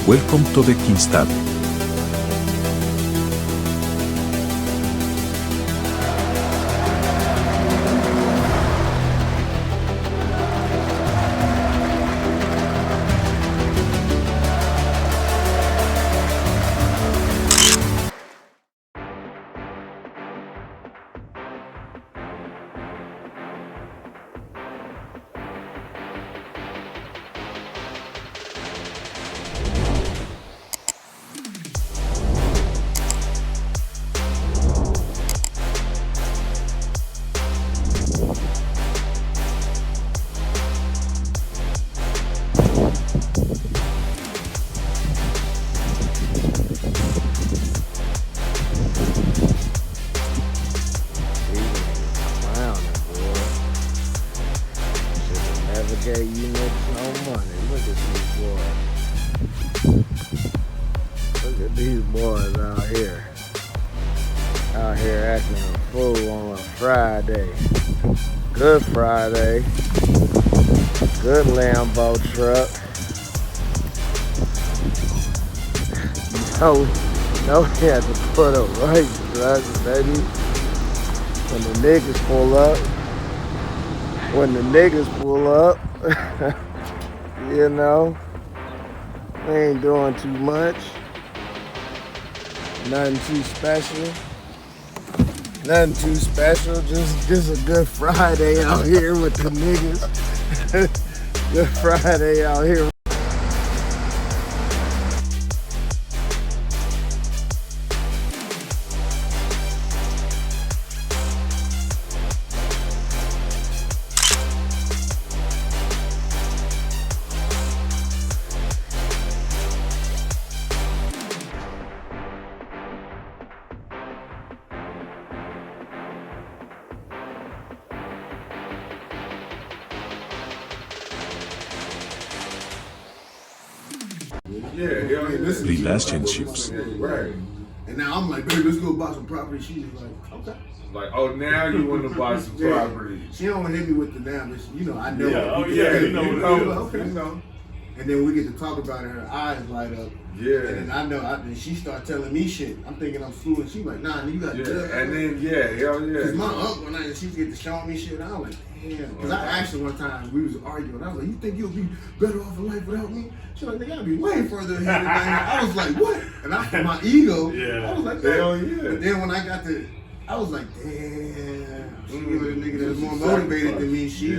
Welcome to the Kingstad. Gave you niggas no money. Look at these boys. Look at these boys out here. Out here acting a fool on a Friday. Good Friday. Good Lambo truck. No, we had to put a right truck, baby. When the niggas pull up. You know, we ain't doing too much. Nothing too special. Just a good Friday out here with the niggas. Good Friday out here. Relationships. Right. And now I'm like, baby, let's go buy some property. She's like, okay. Like, oh, now you want to buy some property. She don't want to hit me with the damn, but you know, I know. Yeah, oh yeah, you know what it is. Okay. You know. And then we get to talk about it, her eyes light up. Yeah. And then then she start telling me shit. I'm thinking I'm fooling. She like, nah, you got to do it. And then, hell yeah. Because my uncle, and she get to showing me shit, I was like, damn. Because I asked her one time, we was arguing. I was like, you think you'll be better off in life without me? She was like, nigga, I'll be way further ahead than that. I was like, what? And for my ego, I was like, hell yeah. But then when I got to, I was like, damn. She was a nigga that was more motivated than me. She'd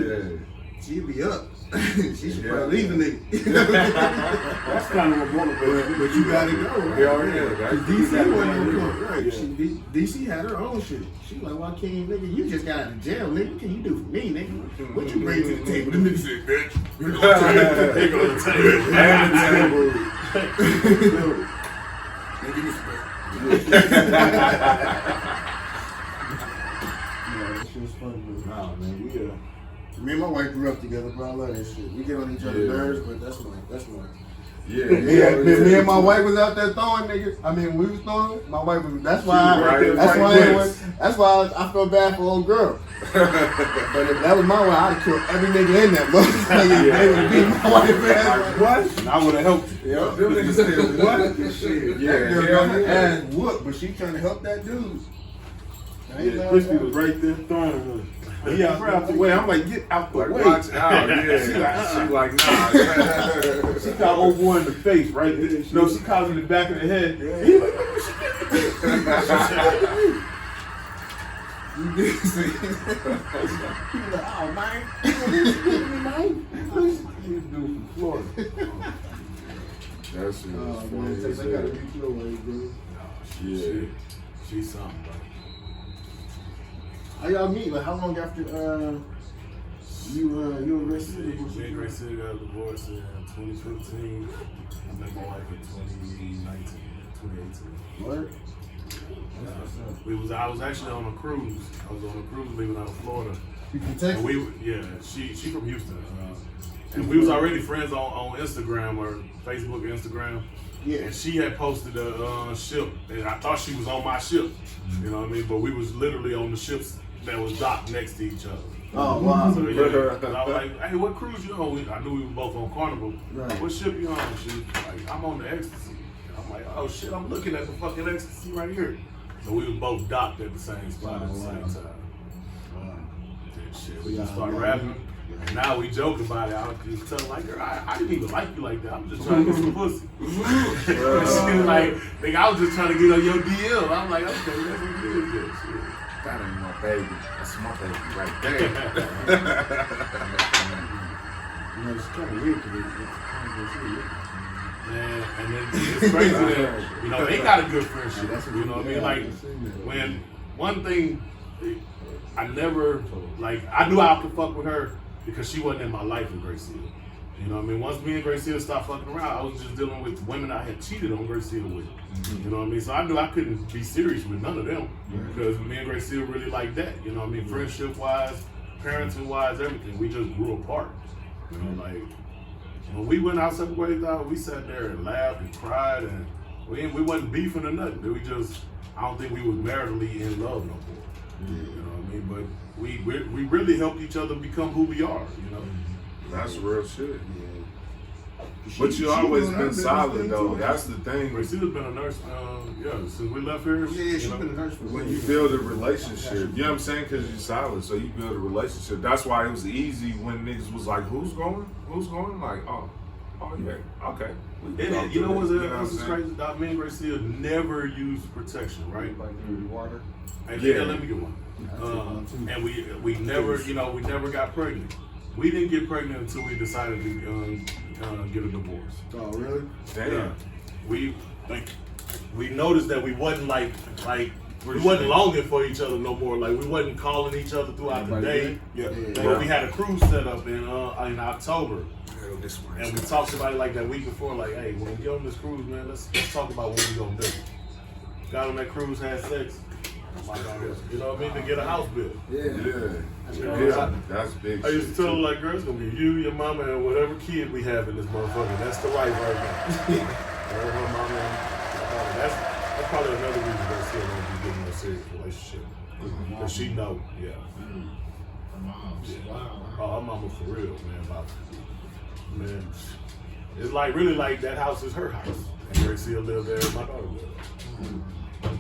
be up. She should probably leave the nigga. That's kind of what motivated. But you gotta go, right? Hell yeah. DC wasn't no court, right? DC had her own shit. She like, why can't nigga? You just got out of jail, nigga. What can you do for me, nigga? What you bring to the table? The nigga said, bitch. They go to the table. And the table. Nigga, That shit was fun. Nah, man, me and my wife grew up together, bro. I love that shit. We get on each other's nerves, but that's my. Me and my wife was out there throwing niggas. I mean, we was throwing. My wife was. That's why I felt bad for old girl. But if that was my wife, I'd have killed every nigga in that motherfucker. They would have beat my wife ass. What? I would have helped you. Them niggas said what? Shit. That girl got her ass whooped, but she trying to help that dude. Crispy was right there throwing her. He out the way. I'm like, get out the way. Watch out, yeah. She like, nah. She got old boy in the face, right? No, she caught him in the back of the head. Yeah. He like, You did see. he was like, oh, man. He was dude from Florida. That shit was funny. I gotta beat your way, dude. Yeah. She's something, bro. How y'all meet? Like, how long after? You and Grace Me and Grace City got divorced in 2015. I met my wife in 2018. What? I was actually on a cruise. I was on a cruise leaving out of Florida. You from And Texas? she from Houston. And we was already friends on Instagram or Facebook and Instagram. Yeah. And she had posted a ship, and I thought she was on my ship. You know what I mean? But we was literally on the ships that was docked next to each other. Oh, wow. So yeah, and I was like, hey, what cruise you on? I knew we were both on Carnival. Right. What ship you on? She was like, I'm on the Ecstasy. And I'm like, oh shit, I'm looking at the fucking Ecstasy right here. So we was both docked at the same spot at the same time. And shit, we just started rapping. And now we joke about it. I was just telling like, girl, I didn't even like you like that. I'm just trying to get some pussy. She was like, nigga, I was just trying to get on your DL. I'm like, okay, that's what it is. Good shit. That ain't my baby. That's my baby right there. You know, it's kind of weird because Man, and then it's crazy that, you know, they got a good friendship. You know what I mean? Like, when one thing, I never, like, I knew I could fuck with her because she wasn't in my life in Grace Hill. You know what I mean? Once me and Grace Hill stopped fucking around, I was just dealing with women I had cheated on Grace Hill with. You know what I mean? So I knew I couldn't be serious with none of them because me and Grace Hill really like that. You know what I mean? Friendship-wise, parenting-wise, everything. We just grew apart. You know, like, when we went our separate ways out, we sat there and laughed and cried, and we wasn't beefing or nothing. We just, I don't think we was maritally in love no more. You know what I mean? But we really helped each other become who we are, you know? That's real shit. But you always been solid though. That's the thing. Grace Hill's been a nurse, since we left here. Yeah, she's you know? been a nurse for When you build a relationship, you know what I'm saying? Because you're solid, so you build a relationship. That's why it was easy when niggas was like, "Who's going? Who's going?" Like, oh yeah, okay. And you know what's You know what I'm crazy? Doc, me and Grace Hill never used protection, right? Like water. And Yeah. let me get one. And we never, you know, we never got pregnant. We didn't get pregnant until we decided to get a divorce. Oh, really? Damn. We noticed that we wasn't like we wasn't longing for each other no more. Like we wasn't calling each other throughout the day. Yeah. Like, we had a cruise set up in October, and we talked about it like that week before. Like, hey, when we get on this cruise, man, let's talk about what we gonna do. Got on that cruise, had sex. You know what I mean? To get a house built. Yeah. That's big. I used to tell her, like, girl, it's gonna be you, your mama, and whatever kid we have in this motherfucker. That's the life right now. Her mama and that's probably another reason that still don't be getting a serious relationship. Because she know, yeah. Wow. Oh, her mama for real, man. It's like really like that house is her house. And Grace Hill live there, and my daughter live there.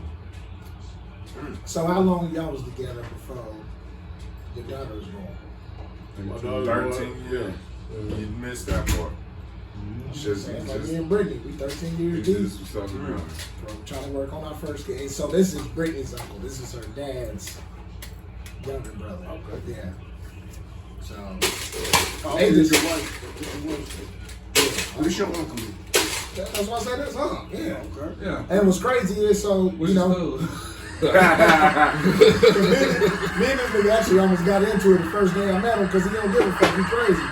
So how long y'all was together before your daughter was born? My daughter 13 years. You missed that part. It's like me and Brittany, we 13 years deep. From trying to work on our first kid. And so this is Brittany's uncle. This is her dad's younger brother. Okay. Yeah. So Hey, this your wife. What's your uncle? that's why I said this, huh? Yeah. Okay. Yeah. And what's crazy is so you know. Me and this nigga actually almost got into it the first day I met him because he don't give a fuck. He crazy.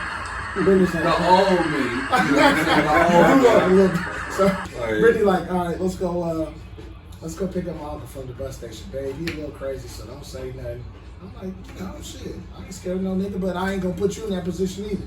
Brittany's like, The old me. So Brittany like, all right, let's go pick up my uncle from the bus station, babe. He a little crazy, so don't say nothing. I'm like, oh shit, I ain't scared of no nigga, but I ain't gonna put you in that position either.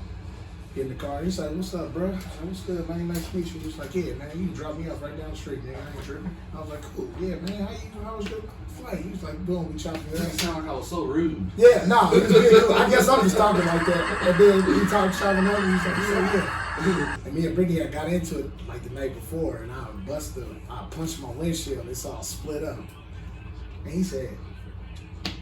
Get in the car, he's like, what's up, bro? I said, what's good, man? Nice to meet you. He's like, yeah, man, you can drop me off right down the street, man. I ain't tripping. I was like, cool, yeah, man, how was your flight? He was like, boom, we chopped it That up. sound like I was so rude. Yeah, no, he was good. I guess I'm just talking like that. And then he talked chopping up, and he's like, yeah. And me and Brittany had got into it like the night before, and I punched my windshield, it's all split up. And he said,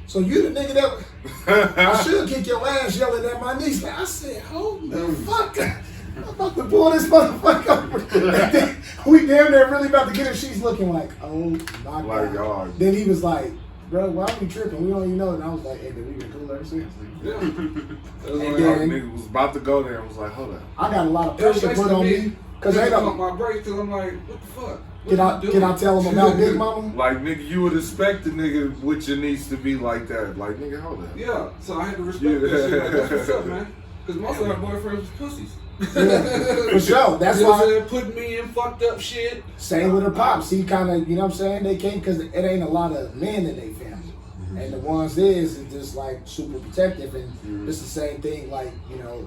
so you the nigga that I should kick your ass yelling at my niece. I said, hold the fuck up. I'm about to pull this motherfucker over. We damn near really about to get her. She's looking like, oh my Like, God. Then he was like, bro, why are we tripping? We don't even know. And I was like, hey, we been cool ever since. Yeah. It was And like then- nigga was about to go there and was like, hold up. I got a lot of It was pressure basically put on me. me. Because I they got don't. my break till I'm like, what the fuck? Can I tell him about Big Mama? Like, nigga, you would expect the nigga with your niece to be like that. Like, nigga, hold up. Yeah, so I had to respect that shit. Like, that's what's up, man. Because most of her boyfriends was pussies. Yeah, for sure. That's why. Putting me in fucked up shit. Same with her pops. He kind of, you know what I'm saying? They can't, because it ain't a lot of men in their family. And the ones is just like super protective. And it's the same thing, like, you know,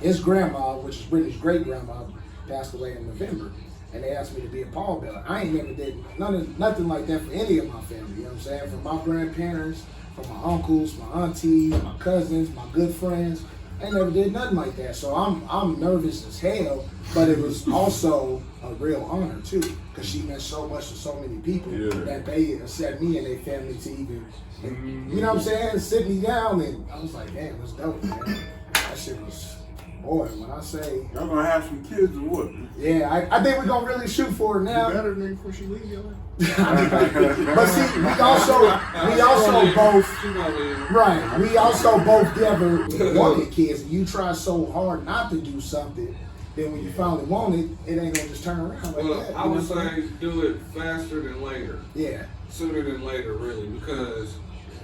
his grandma, which is Brittany's great grandma, passed away in November. And they asked me to be a pallbearer. I ain't never did nothing like that for any of my family. You know what I'm saying? From my grandparents, from my uncles, my aunties, my cousins, my good friends. I never did nothing like that. So I'm nervous as hell, but it was also a real honor too, because she meant so much to so many people that they accept me and their family to even, you know what I'm saying, sit me down, and I was like, damn, that's dope, man. That shit was, boy, when I say, y'all gonna have some kids or what? yeah, I think we're gonna really shoot for it now. You better than before she leaves, yo. But see, we also both, right, we also both never wanted kids. You try so hard not to do something, then when you finally want it, it ain't gonna just turn around like Well, that. I would say do it faster than later. Yeah. Sooner than later, really, because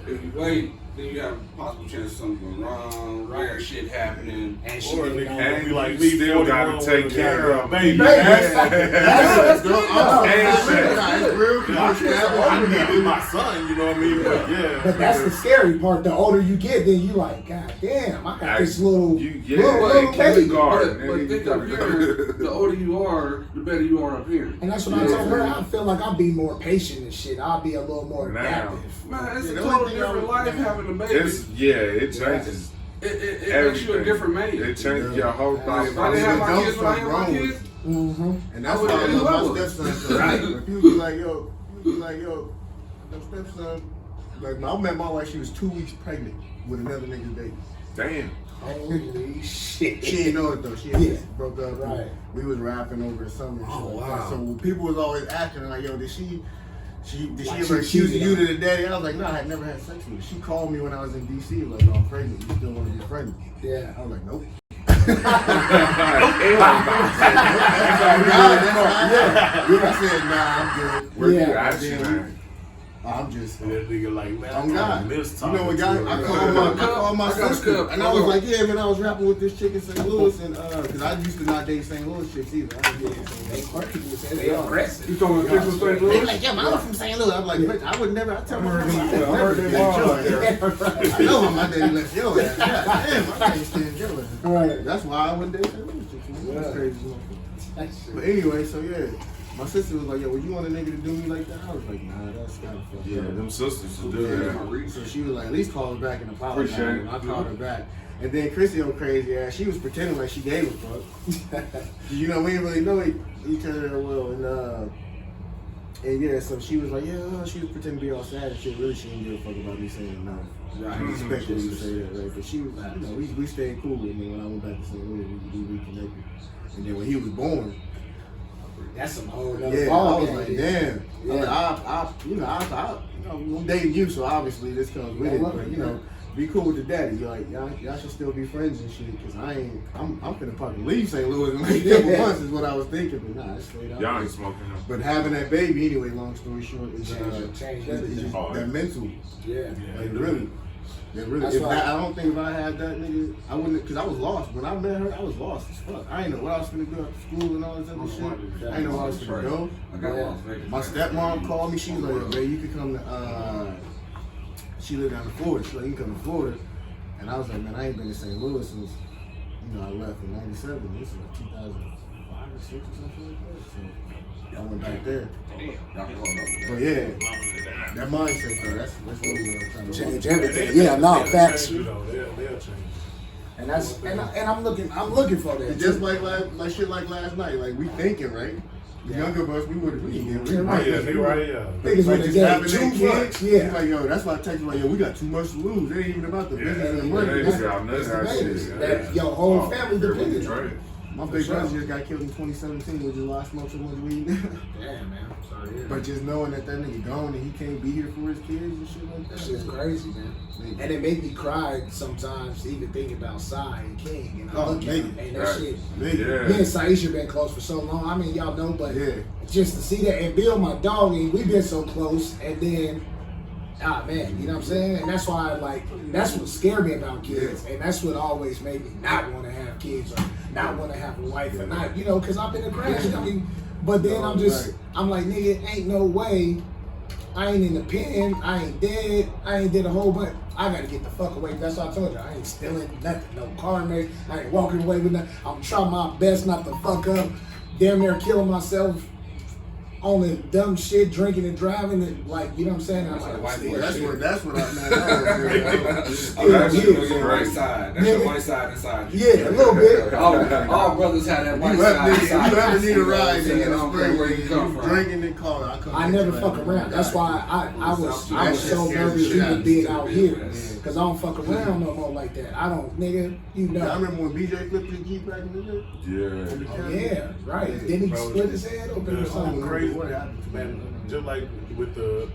if you wait, then you have a possible chance of something going wrong, rare shit happening. And Or a shit, nigga And be like you me, still gotta 41 take with a care of baby. That's Girl, it. it's real people I establish. need my son, you know what I mean? But yeah. But that's the scary part. The older you get, then you like, God damn, I got this little You, little baby. But think up here, the older you are, the better you are up here. And that's what I told her. I feel like I'll be more patient and shit. I'll be a little more Now. adaptive. Man, it's Yeah, a the total only thing I different would- life having a baby. it changes It makes you a different man. It changes your whole thought If I didn't have my Adults kids when I had my start growing. kids, Mm-hmm. And that's I why I wouldn't love do my it. stepson. So when people be like, yo, no stepson. Like, I met my wife, she was 2 weeks pregnant with another nigga's baby. Damn. Holy shit. She didn't know it though. She had Yeah. just broke up. Right. We was rapping over the summer. And shit Oh, like wow. that. So when people was always asking, like, yo, did she Like, ever she accuse cheated you on to the daddy? I was like, no, I had never had sex with her. She called me when I was in DC, like, oh, I'm pregnant. You still want to be pregnant? Yeah. I was like, nope. I said, nah, I'm good. Where Yeah. you at? I'm just. And that nigga like, man, I'm God. this You know what, guy? I called my I got a sister, cup. and I was like, yeah, man, I was rapping with this chick in St. Louis, and because I used to not date St. Louis chicks either. I was They aggressive. you talking about Christmas St. They Louis? were like, yeah, man, I'm from St. Louis. I'm like, bitch, I would never. I tell my mom, I I heard they was I know how my daddy left your ass. God damn, I can't stand your ass. Right. That's why I wouldn't date St. Louis chicks. Man. That's crazy. But anyway, so yeah. My sister was like, yo, would you want a nigga to do me like that? I was like, nah, that's kind of fucked Yeah, up. them sisters to do that. So she was like, at least call her back and apologize. Appreciate it. And I called her back. And then Chrissy, old crazy ass, she was pretending like she gave a fuck. You know, we didn't really know each other that well. And yeah, so she was like, yeah, she was pretending to be all sad and shit. Really, she didn't give a fuck about me saying no. I expected her to say that, right? But she was like, you know, we stayed cool with me when I went back to St. Louis. We reconnected. And then when he was born, That's some whole nother yeah, ball I was game. like, damn. Yeah. I'm dating you, so obviously this comes with it. But, you know, be cool with the daddy. You're like, y'all should still be friends and shit, because I'm finna fucking leave St. Louis in like a couple months is what I was thinking, but nah, it's straight out. Y'all ain't smoking them. But having that baby, anyway, long story short, is Changed it's everything. just that mental. Yeah. Like, really. Yeah, really. That's why- I don't think if I had that nigga, I wouldn't, because I was lost. When I met her, I was lost as fuck. I didn't know what I was gonna do after school and all this other shit. I didn't know where I was gonna go. I got Las Vegas. My stepmom called me. She was like, man, you could come to, she lived down in Florida. She's like, you can come to Florida. And I was like, man, I ain't been to St. Louis since, I left in 97. This is like 2005 or 6 or something like that. So I went back there. But yeah, that mindset, though, that's really what I'm trying to Change do. everything. Yeah, no, facts. You know, they'll change. And that's and I'm looking for that. It's just like shit like last night. Like, we thinking, right? The younger of us, we would have been. Yeah, Right, yeah, they right, yeah. Niggas Like, with the just game having too that kid, much. Yeah. he's like, yo, that's why I texted like, yo, we got too much to lose. It ain't even about the business and the Yeah, money. they That's got none of the that baby. shit. That your whole family they're depended really on it. trying. My big brother just got killed in 2017 with July smoke so much weed. Damn, man. I'm sorry to hear But that. just knowing that nigga gone and he can't be here for his kids and shit like that. That shit's crazy, man. And it made me cry sometimes, even thinking about Cy and King. And I look at him, and that shit. Me and Saisha been close for so long. I mean, y'all know, but just to see that and Bill, my dog, and we been so close, and then. Man, you know what I'm saying? And that's why, that's what scared me about kids. And that's what always made me not want to have kids or not want to have a wife or not, because I've been a crash. I mean, but then I'm like, nigga, ain't no way. I ain't in the pen. I ain't dead. I ain't did a whole bunch. I got to get the fuck away. That's what I told you. I ain't stealing nothing. No car, mate. I ain't walking away with nothing. I'm trying my best not to fuck up. Damn near killing myself. On the dumb shit, drinking and driving, and you know what I'm saying? I'm like, that's what I meant. That's your right side. That's your white side inside you. Yeah, a little bit. All brothers have that white side inside. You ever need a ride, I don't care where you come from. Drinking and calling. I never fuck around. That's why I was so nervous even being out here. Because I don't fuck around no more like that. I don't, nigga, I remember when BJ flipped his Jeep back in the day. Oh, yeah, right. Then he split his head open or something. Crazy. Man, just like with the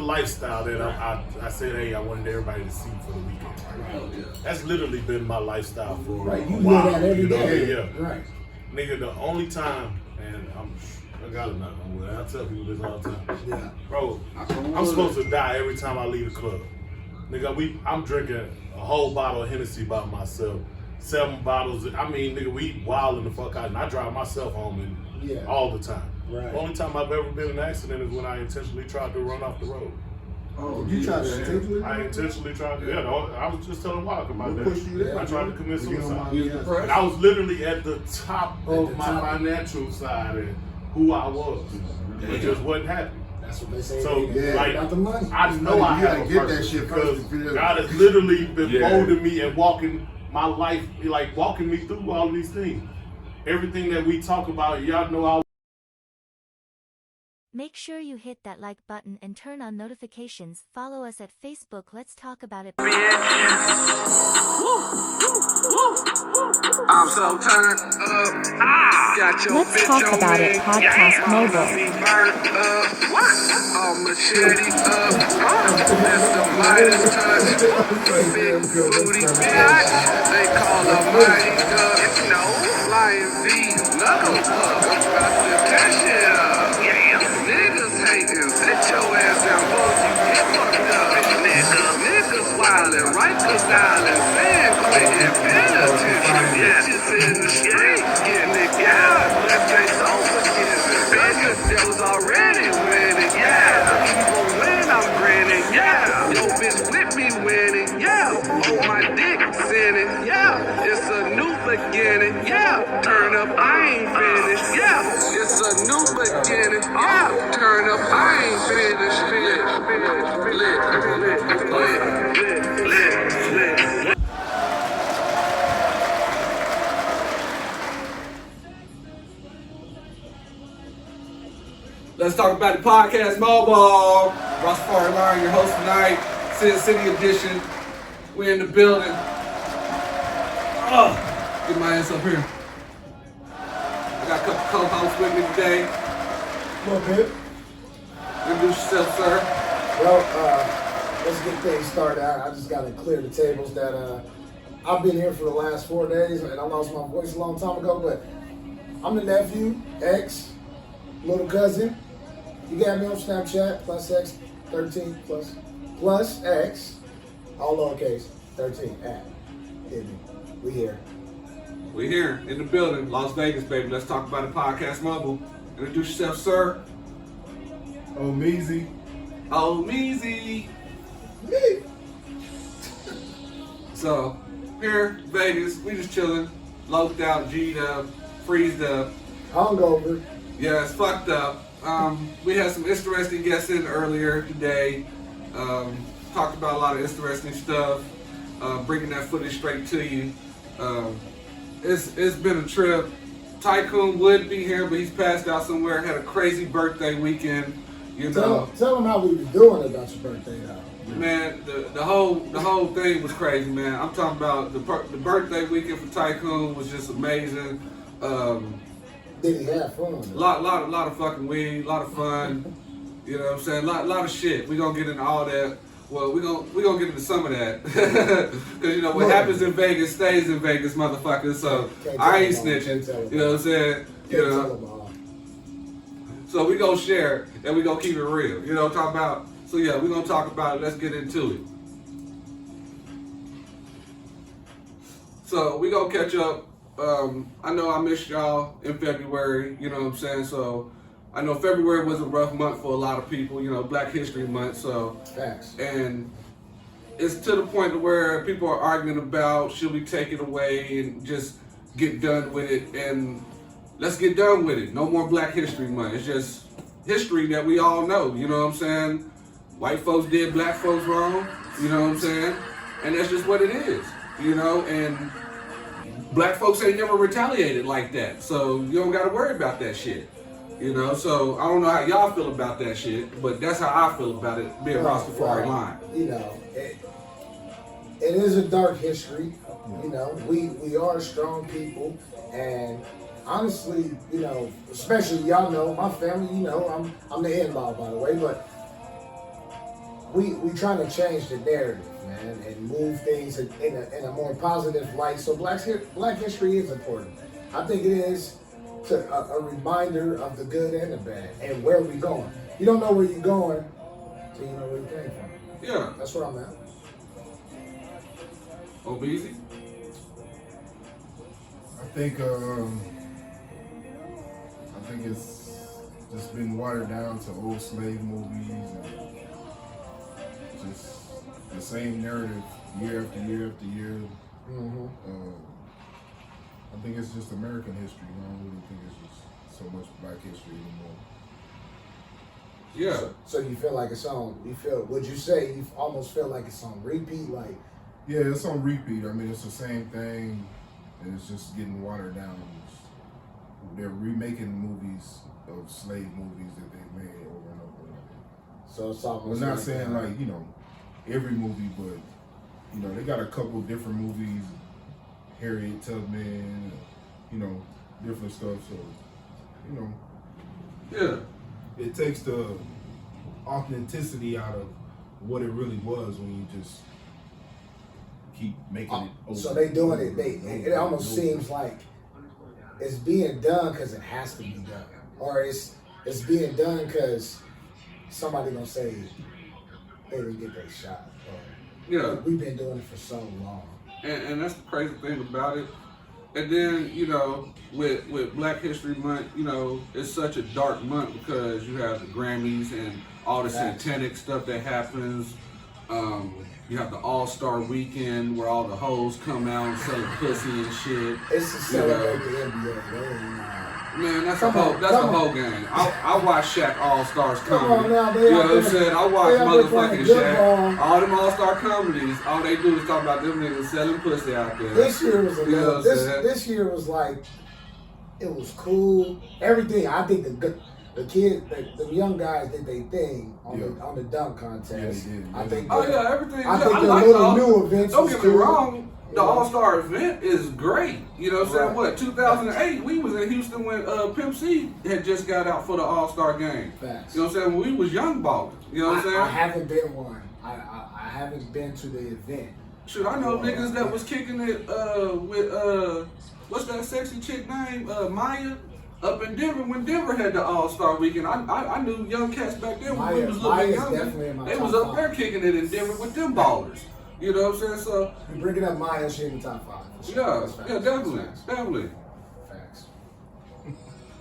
lifestyle that I said, hey, I wanted everybody to see for the weekend. That's literally been my lifestyle for a you while. live that every day. Yeah. Right. Nigga, the only time, and I gotta knock on wood. I tell people this all the time. Yeah. Bro, I'm supposed to die every time I leave the club. Nigga, I'm drinking a whole bottle of Hennessy by myself. 7 bottles. I mean, nigga, we wilding the fuck out, and I drive myself home all the time. Right. The only time I've ever been in an accident is when I intentionally tried to run off the road. Oh, you tried to intentionally? I intentionally tried to. Yeah, I was just telling Walk about that. Pushed you there, I tried to commit suicide. And I was literally at the top of my financial side and who I was. It just wasn't happening. That's what they say. So, about the money. I know I have a purpose because God has literally been molding me and walking my life, walking me through all these things. Everything that we talk about, y'all know I. Make sure you hit that like button and turn on notifications. Follow us at Facebook. Let's talk about it. I'm so turned up. Got your Let's talk about it. Podcast Mobile. All machete up. That's the Midas touch. Big booty bitch. They call her Mighty Duck. No, Flying V. Knuckle Puck. About to that shit up. Niggas hating, sit your ass down, boys, you get fucked up. Niggas wildin', rifles dialing, saying quit and pay attention. Bitches in the street, getting it out, left they so forgiving. Bitches that was already winning, keep on winning, I'm grinning, Yo, bitch with me winning, Oh, my dick sinning, It's a new beginning, Turn up, I ain't finished, It's a new beginning, Turn up, I ain't finished, lit. Let's talk about the podcast mobile. Ross Farley, your host tonight. Sin City edition. We're in the building. Get my ass up here. I got a couple co-hosts with me today. A little bit. Introduce yourself, sir. Well, let's get things started. I just got to clear the tables that I've been here for the last 4 days, and I lost my voice a long time ago, but I'm the nephew, ex, little cousin. You got me on Snapchat, +X, 13, plus X, all lowercase, 13, at. Hit me. We here. We here in the building, Las Vegas, baby. Let's talk about the podcast mobile. Introduce yourself, sir. Oh, Meezy. Oh, Meezy. So, here, Vegas, we just chilling, loped out, G'd up, freezed up. Hungover. Yeah, it's fucked up. We had some interesting guests in earlier today. Talked about a lot of interesting stuff. Bringing that footage straight to you. It's been a trip. Tycoon would be here, but he's passed out somewhere. Had a crazy birthday weekend. You know. Tell them how we was doing about your birthday, though. Man, the whole thing was crazy, man. I'm talking about the birthday weekend for Tycoon was just amazing. Did he have fun? Lot of fucking weed, lot of fun. You know what I'm saying? Lot of shit. We gonna get into all that. Well, we gonna get into some of that because you know what happens in Vegas stays in Vegas, motherfuckers. So I ain't snitching. You know what I'm saying? You know. So we gonna share and we gonna keep it real. You know what I'm talking about? So yeah, we gonna talk about it. Let's get into it. So we gonna catch up. I know I missed y'all in February. You know what I'm saying? So I know February was a rough month for a lot of people. You know, Black History Month. So Facts. and it's to the point where people are arguing about should we take it away and just get done with it, and let's get done with it. No more Black History Month. It's just history that we all know. You know what I'm saying? White folks did black folks wrong. You know what I'm saying? And that's just what it is. You know, and black folks ain't never retaliated like that. So you don't got to worry about that shit. You know, so I don't know how y'all feel about that shit, but that's how I feel about it, being Rastafari line. You know, it is a dark history. You know, we are strong people, and honestly, you know, especially y'all know my family. You know, I'm the in-law, by the way, but we trying to change the narrative, man, and move things in a more positive light. So Black history is important. I think it is a reminder of the good and the bad and where we going. You don't know where you're going till you know where you came from. Yeah, That's where I'm at. Obese. I think it's just been watered down to old slave movies and just the same narrative year after year after year. Mm-hmm. I think it's just American history. I don't really think it's just so much Black history anymore. Yeah. So you feel like it's on? Would you say you almost feel like it's on repeat? Like, yeah, it's on repeat. I mean, it's the same thing, and it's just getting watered down. They're remaking movies of slave movies that they've made over and over and over. So it's almost. We're not saying like, you know, every movie, but you know, they got a couple different movies. Harriet Tubman, you know, different stuff. So, you know, Yeah. it takes the authenticity out of what it really was when you just keep making it over. So they doing it. It almost seems like it's being done because it has to be done, or it's being done because somebody gonna say they didn't get their shot. Or, Yeah. We've been doing it for so long. And that's the crazy thing about it. And then, you know, with Black History Month, you know, it's such a dark month because you have the Grammys and all the satanic stuff that happens. You have the All-Star Weekend where all the hoes come out and selling pussy and shit. It's to celebrate the NBA. Man, that's a whole game. I watch Shaq All-Stars comedy. Come on now, you know what I'm saying? I watch motherfucking Shaq. Ball. All them All-Star comedies, all they do is talk about them niggas selling pussy out there. This year was You know what I'm saying? this year was like, it was cool. Everything. I think the kids, the young guys did their thing on the dunk contest. Yeah, they did. I think. Everything. I think I the like little new events. Don't was get me cool. wrong. The Yeah. All-Star event is great. You know what I'm saying? Right. What, 2008, we was in Houston when Pimp C had just got out for the All-Star game. Facts. You know what I'm saying? When we was young ballers. You know what I'm saying? I haven't been one. I haven't been to the event. Shit, I know niggas that was kicking it with what's that sexy chick name? Maya up in Denver when Denver had the All-Star weekend. I knew young cats back then when we was a little bit younger. They was up there kicking it in Denver with them ballers. You know what I'm saying? So You bringing up Maya, she in the top 5. yeah, That's facts. definitely. That's facts. Definitely. Facts.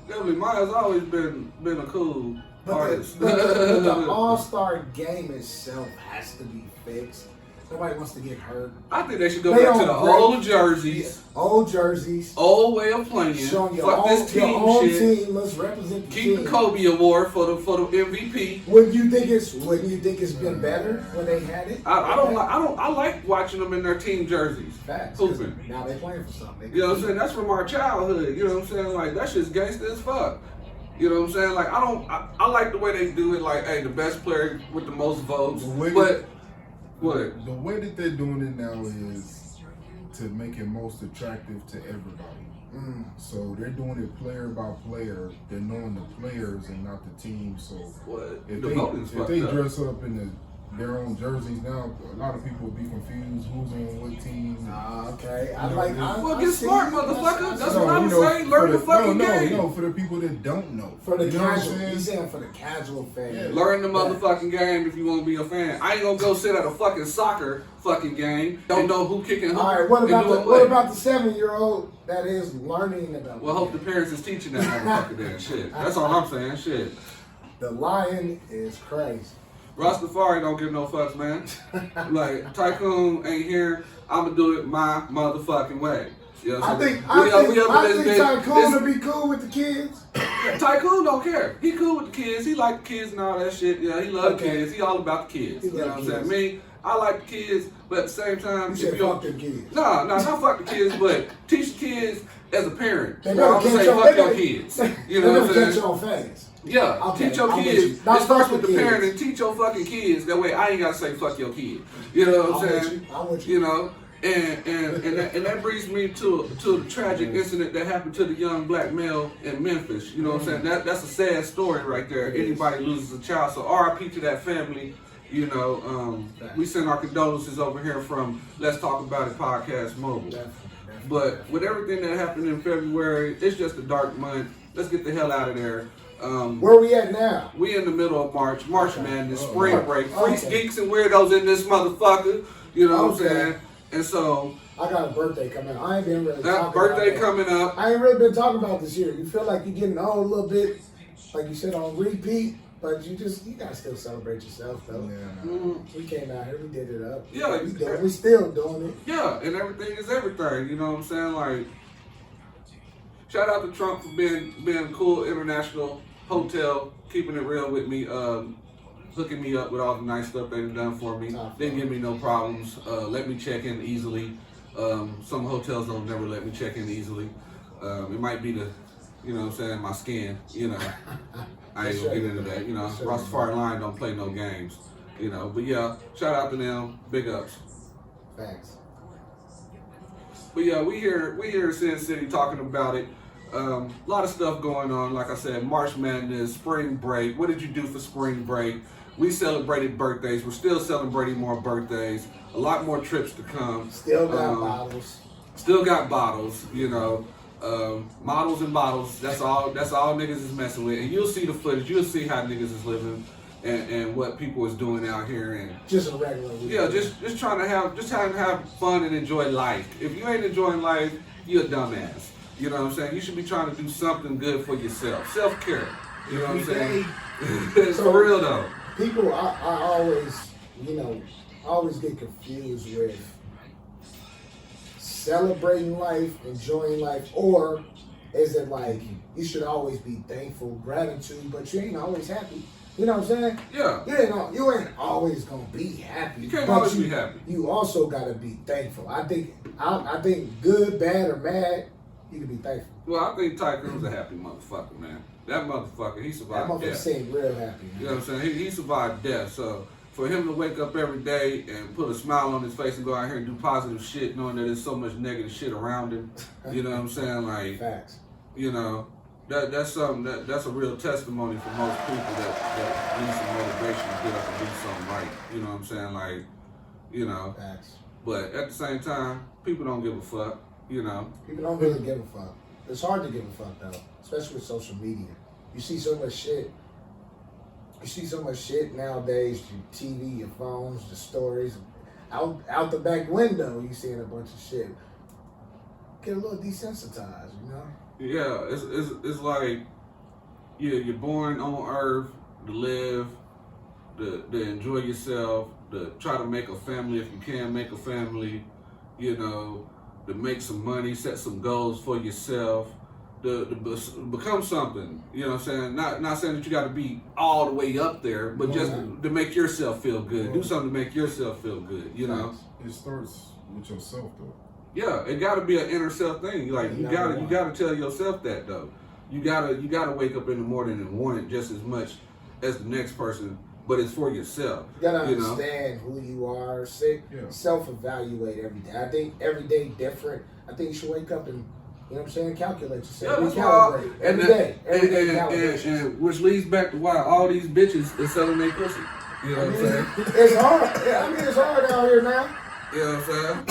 Definitely. Maya's always been a cool artist. But the All-Star game itself has to be fixed. Nobody wants to get hurt. I think they should go back to the old jerseys. Old jerseys. Old way of playing. Showing your Fuck own, this team your own shit. team. Let's represent the Keep team. the Kobe Award for the MVP. Wouldn't you think it's been better when they had it? I like watching them in their team jerseys. Facts. 'Cause Hooping. now they playing for something. You know what I'm saying? That's from our childhood. You know what I'm saying? Like that shit's gangster as fuck. You know what I'm saying? Like I like the way they do it. Like, hey, the best player with the most votes. But what? The way that they're doing it now is to make it most attractive to everybody. So they're doing it player by player. They're knowing the players and not the team. So What? if The they, voting's if fucked they up. dress up in their own jerseys now, a lot of people will be confused who's on what team. Okay. I You know, like. Well, I get see smart, you. motherfucker. That's So, what I'm you know, saying. Learn for the fucking no, game. No, for the people that don't know. For the You know what I'm casual, saying? he's saying for the casual fan. Yeah. Learn the motherfucking game if you want to be a fan. I ain't gonna go sit at a fucking soccer fucking game. Don't know who kicking who. All right, what and about doing the what about the 7-year-old that is learning about? Well, hope the parents is teaching that motherfucker then. Shit. That's all I'm saying. Shit. The Lion is crazy. Rastafari don't give no fucks, man. Like, Tycoon ain't here. I'ma do it my motherfucking way. You know what I I'm think saying? I think this- Tycoon this- to be cool with the kids. Tycoon don't care. He cool with the kids. He like the kids and all that shit. Yeah, he love the Okay. kids. He all about the kids. He You know love what I'm saying? kids. Me, I like the kids, but at the same time, You said fuck them kids. Nah, not fuck the kids, but teach the kids as a parent. They Well, better I'm gonna catch say on. fuck They your better- kids. They You know what I'm better saying? catch on fast. Yeah, Okay, teach your I'm with kids. you. Not It starts fuck with the the kids. parent and teach your fucking kids. That way I ain't gotta say fuck your kid. You know what I'm I'm with saying? you. I'm with you. You know, and that brings me to the tragic incident that happened to the young black male in Memphis. You know what I'm saying? That's a sad story right there. Anybody loses a child, so R.I.P. to that family. You know, we send our condolences over here from Let's Talk About It Podcast Mobile. But with everything that happened in February, it's just a dark month. Let's get the hell out of there. Where we at now? We in the middle of March Madness, spring Okay. break. Freaks, Okay. geeks, and weirdos in this motherfucker. You know what I'm Okay. saying? And so I got a birthday coming. I ain't been really that talking birthday about that. coming up. I ain't really been talking about this year. You feel like you're getting old a little bit, like you said, on repeat, but you gotta still celebrate yourself though. We came out here, we did it up. Yeah, we still doing it. Yeah, and everything is everything. You know what I'm saying? Like, shout out to Trump for being a cool international hotel, keeping it real with me, hooking me up with all the nice stuff they've done for me. Didn't give me no problems. Let me check in easily. Some hotels don't never let me check in easily. It might be the, you know what I'm saying, my skin, you know. I ain't gonna get into that, you know. Rastafari Line don't play no games, you know. But yeah, shout out to them, big ups. Thanks. But yeah, we here in Sin City talking about it. A lot of stuff going on. Like I said, March Madness, spring break. What did you do for spring break? We celebrated birthdays. We're still celebrating more birthdays. A lot more trips to come. Still got bottles. Still got bottles, you know. Models and bottles. That's all niggas is messing with. And you'll see the footage. You'll see how niggas is living and what people is doing out here. And just a regular week. yeah, just trying to have fun and enjoy life. If you ain't enjoying life, you're a dumbass. You know what I'm saying? You should be trying to do something good for yourself. Self-care. You know what I'm saying? It's for real though. People, I always, always get confused with celebrating life, enjoying life, or is it like you should always be thankful, gratitude, but you ain't always happy. You know what I'm saying? Yeah. You ain't always gonna be happy. You can't but always be happy. You also gotta be thankful. I think good, bad, or mad, you can be thankful. Well, I think Tycoon's a happy motherfucker, man. That motherfucker, he That survived motherfucker death. seemed real happy. Man. You know what I'm saying? He survived death. So for him to wake up every day and put a smile on his face and go out here and do positive shit, knowing that there's so much negative shit around him, you know what I'm saying? Like, Facts. you know, that's something that's a real testimony for most people that need some motivation to get up and do something right. You know what I'm saying? Like, you know. Facts. But at the same time, people don't give a fuck. You know. People don't really give a fuck. It's hard to give a fuck though, especially with social media. You see so much shit. You see so much shit nowadays. Your TV, your phones, the stories. Out the back window, you seeing a bunch of shit. Get a little desensitized, you know. Yeah, it's like, yeah, you're born on Earth to live, to enjoy yourself, to try to make a family if you can make a family, you know, to make some money, set some goals for yourself, to become something. You know what I'm saying? Not saying that you got to be all the way up there, but just to make yourself feel good. Do something to make yourself feel good. You know. It starts with yourself though. Yeah, it got to be an inner self thing. Like you gotta tell yourself that though. You gotta wake up in the morning and want it just as much as the next person, but it's for yourself. You gotta understand who you are. Self-evaluate every day. I think every day different. I think you should wake up and You know what I'm saying? Calculate Yeah, yourself. that's why. Recalibrate. Every day. Every day calibration. And which leads back to why all these bitches is selling their pussy. You know what I'm saying? It's hard. Yeah, I mean, it's hard out here now. You know what I'm saying?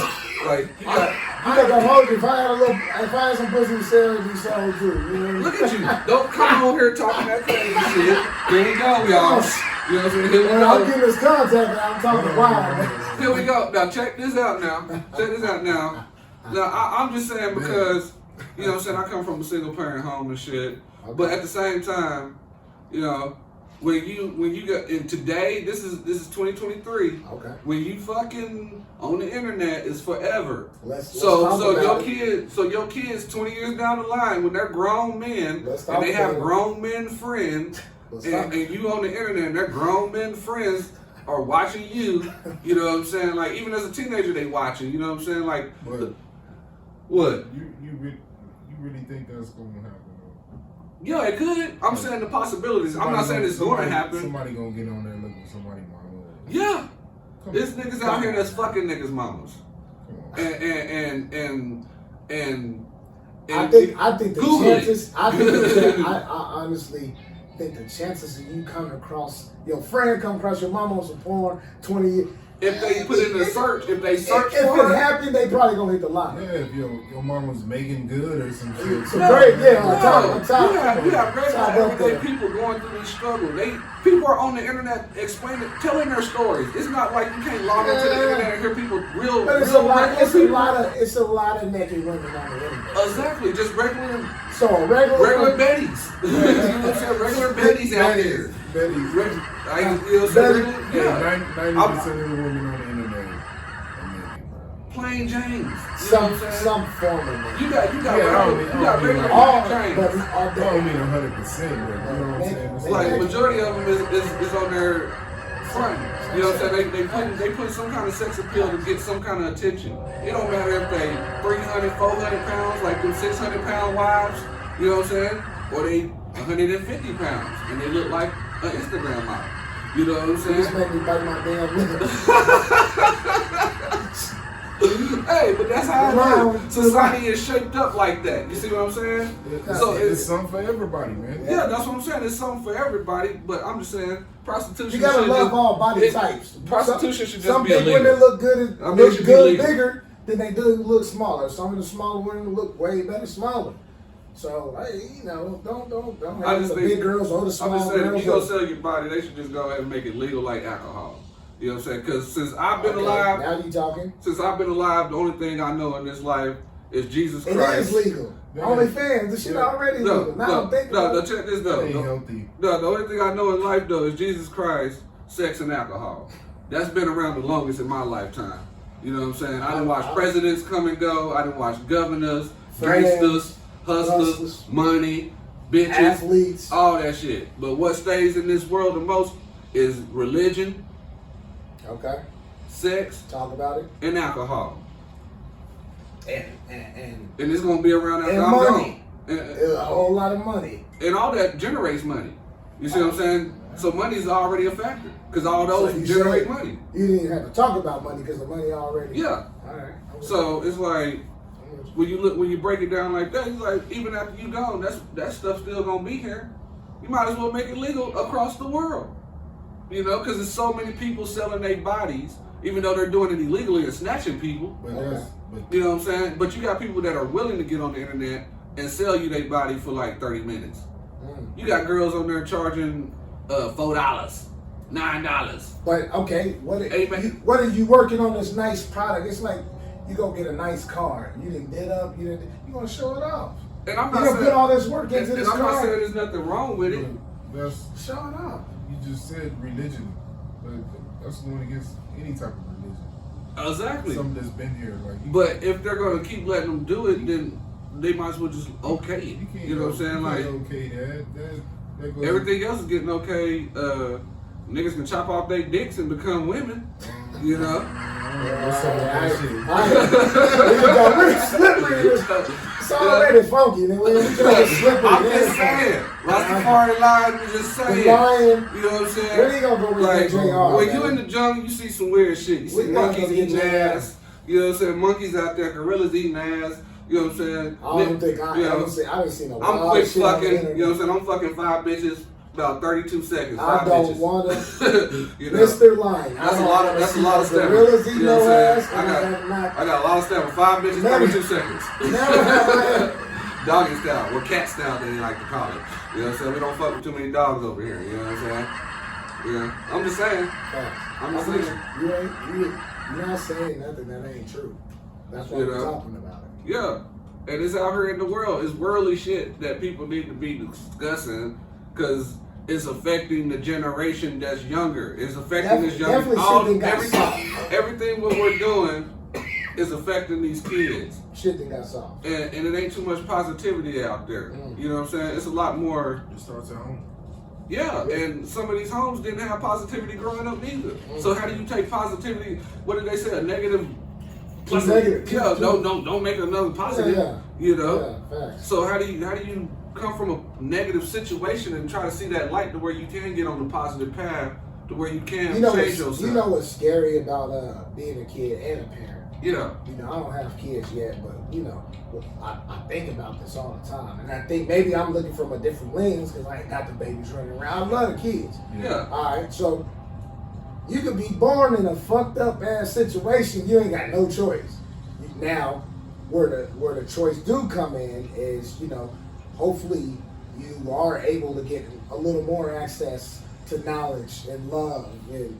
Like, I ain't gonna hold you. If I had some pussy to sell, it'd be sold too. You know? look at you. Don't come on here talking that crazy shit. Here we go, y'all. You know what I'm saying? Here we Well, I'm go. getting this contact and I'm talking wild. Here we go. Now check this out now. Check this out now. Now I'm just saying because, you know what I'm saying, I come from a single parent home and shit. But at the same time, you know, when you got in today, this is 2023. Okay. When you fucking on the internet is forever. Let's So talk your about it. kids 20 years down the line when they're grown men Let's talk and they have about it. grown men friends and you on the internet and their grown men friends are watching you, you know what I'm saying? Like even as a teenager they watching, you know what I'm saying? Like But what? you really think that's going to happen? Yeah, it could. I'm saying the possibilities. I'm not saying it's going to happen. Somebody going to get on there and look at somebody mama. Yeah. Come There's on. niggas out here that's fucking niggas mamas. Come on. And I think the Google it. chances. I honestly think the chances of you coming across your friend come across your mama on some porn 20 years. if they put in a search, if they search If for it it, happened, they probably gonna hit the lottery. Yeah, if your mama's making good or some shit. So great, yeah, on top. You have regular Top up everyday there. people going through this struggle. People are on the internet explaining, telling their stories. It's not like you can't log into the internet and hear people real. But it's real a lot. regular It's a people. lot of naked women on the internet. Exactly, just regular So a regular Betties. You know what I'm saying? Regular Betties out there. Betty. You know what I'm saying? Yeah. 90% of the women on the internet are Plain James. You know some what I'm saying? some form of it. You got Yeah, I don't mean regular All, James. but I don't mean 100%, but you know what I'm saying? It's Like majority of them is on their front. You know what I'm saying? They put some kind of sex appeal to get some kind of attention. It don't matter if they 300, 400 pounds, like them 600-pound wives. You know what I'm saying? Or they 150 pounds and they look like an Instagram model. You know what I'm saying? Just make me bite my damn lip. Hey, but that's how society is shaped up like that. You see what I'm saying? So it's something for everybody, man. yeah, that's what I'm saying. It's something for everybody, but I'm just saying prostitution. You gotta should love just- all body types. Prostitution should just Some be big illegal. women look good, I mean, it should be legal. bigger than they do look smaller. Some of the smaller women look way better smaller. So hey, you know, don't I have just the think- big girls or the I'm small just saying, if girls. you gonna sell your body, they should just go ahead and make it legal like alcohol. You know what I'm saying? Because since I've been alive, Now you talking? the only thing I know in this life is Jesus It Christ. is legal. Yeah. OnlyFans, this shit already legal. Now I'm thinking about it. check this That though. ain't healthy. No, the only thing I know in life though is Jesus Christ, sex, and alcohol. That's been around the longest in my lifetime. You know what I'm saying? I done watched presidents come and go. I done watched governors, gangsters, hustlers, money, bitches, Athletes. all that shit. But what stays in this world the most is religion, Okay, sex, talk about it. and alcohol. And And it's gonna be around after And I'm money. gone. a whole lot of money. And all that generates money. You see what I'm saying? So money's already a factor because all those So you generate said money. You didn't even have to talk about money because the money already. Yeah. All right. So it's like when you break it down like that, it's like even after you gone, that stuff's still gonna be here. You might as well make it legal across the world. You know, because there's so many people selling their bodies, even though they're doing it illegally and snatching people. But You know what I'm saying? But you got people that are willing to get on the internet and sell you their body for like 30 minutes. You got girls on there charging $4, $9. But okay, what Amen. are you working on this nice product? It's like you go get a nice car. You didn't did up. You gonna show it off. And I'm You not gonna saying put all this work and into this I'm not car. saying there's nothing wrong with it. that's Show it off. you just said religion, but that's going against any type of religion. Exactly. Something that's been here, like But if they're gonna keep letting them do it, then they might as well just okay it. you can't. You know what I'm saying? You Like can't okay that goes, everything else is getting okay. Niggas can chop off their dicks and become women. You know? What's up with that shit? We're slippery. It's already funky. Then we're slippery. I'm just saying. Rastafari line was just The saying. lion. You know what I'm saying? Where you gonna go with Like, JR? when you man? in the jungle, you see some weird shit. You see We gotta monkeys go eating get JR. ass. You know what I'm saying? Monkeys out there, gorillas eating ass. You know what I'm saying? I don't think I haven't seen a lot I'm quick of shit on the fucking, internet. you know what I'm saying? I'm fucking 5 bitches about 32 seconds. I 5 don't bitches. want to. You know? Mr. Line. That's a lot of stamina. Gorillas eat You know your what I'm ass. saying? And I got a lot of stamina. 5 bitches, Never- 32 seconds. never have I had. Doggy style, or cat style, they like to call it. You know what I'm saying? We don't fuck with too many dogs over here. You know what I'm saying? Yeah, I'm just saying. I'm just saying. You're not saying nothing that ain't true. That's why we're talking about it. Yeah, and it's out here in the world. It's worldly shit that people need to be discussing because it's affecting the generation that's younger. It's affecting this young. Everything what we're doing is affecting these kids. Shit that got soft. And it ain't too much positivity out there. You know what I'm saying? It's a lot more. It starts at home. Yeah, and some of these homes didn't have positivity growing up neither. So how do you take positivity? What did they say? A negative. Plus negative. Yeah, don't make it another positive. Yeah. You know. Yeah, facts. So how do you come from a negative situation and try to see that light to where you can get on the positive path to where you can change yourself? You know what's scary about being a kid and a parent? Yeah. You know, I don't have kids yet, but you know, I think about this all the time, and I think maybe I'm looking from a different lens because I ain't got the babies running around. I love the kids. Yeah. All right, so you could be born in a fucked up ass situation. You ain't got no choice. Now, where the choice do come in is, you know, hopefully you are able to get a little more access to knowledge and love, and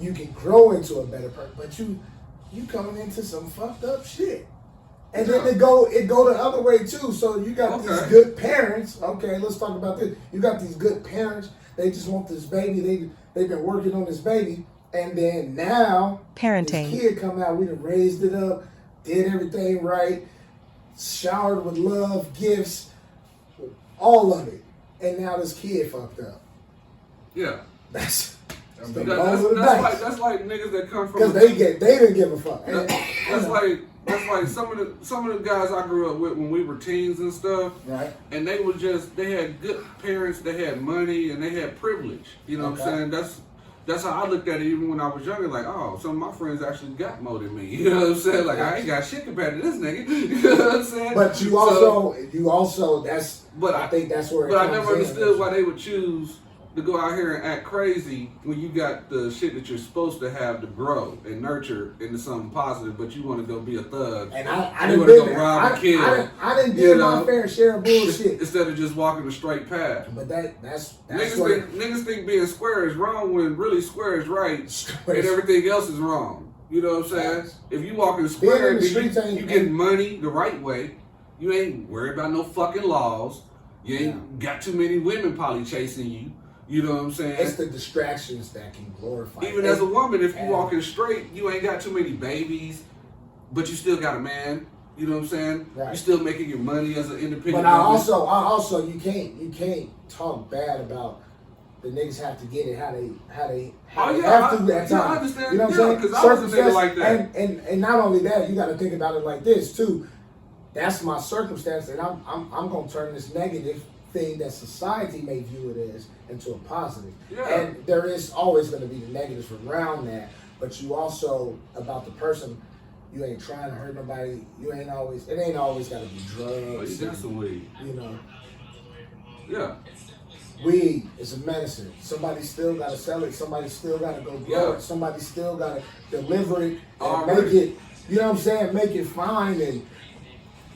you can grow into a better person. But you coming into some fucked up shit. And then it go the other way too. So you got these good parents. Okay, let's talk about this. You got these good parents. They just want this baby. They've been working on this baby. And then now parenting. This kid come out, we done raised it up, did everything right, showered with love, gifts, all of it. And now this kid fucked up. Yeah. That's like niggas that come from because they didn't give a fuck. That's like some of the guys I grew up with when we were teens and stuff. Right. And they had good parents, they had money, and they had privilege. You know what I'm saying? That's how I looked at it even when I was younger. Like, oh, some of my friends actually got more than me. You know what I'm saying? Like, I ain't got shit compared to this nigga. You know what I'm saying? But I think that's where. But I never understood why they would choose to go out here and act crazy when you got the shit that you're supposed to have to grow and nurture into something positive, but you want to go be a thug. And I you didn't want to go rob and kill. I didn't do my fair share of bullshit. Instead of just walking the straight path. But that's niggas think being square is wrong when really square is right and everything else is wrong. You know what I'm saying? If you walking square, you getting money the right way. You ain't worried about no fucking laws. You ain't got too many women probably chasing you. You know what I'm saying? It's the distractions that can glorify. Even as a woman, if you walking straight, you ain't got too many babies, but you still got a man. You know what I'm saying? Right. You still making your money as an independent. But I also, you can't talk bad about the niggas have to get it how they have to at times. I understand. You know what I'm saying? Because I was a nigga like that. And not only that, you got to think about it like this too. That's my circumstance, and I'm gonna turn this negative thing that society may view it as into a positive. Yeah. And there is always going to be the negatives around that, but you also, about the person, you ain't trying to hurt nobody. It ain't always got to be drugs. You got some weed. You know. Yeah. Weed is a medicine. Somebody still got to sell it. Somebody still got to go grow it. Somebody still got to deliver it and make it, you know what I'm saying, make it fine and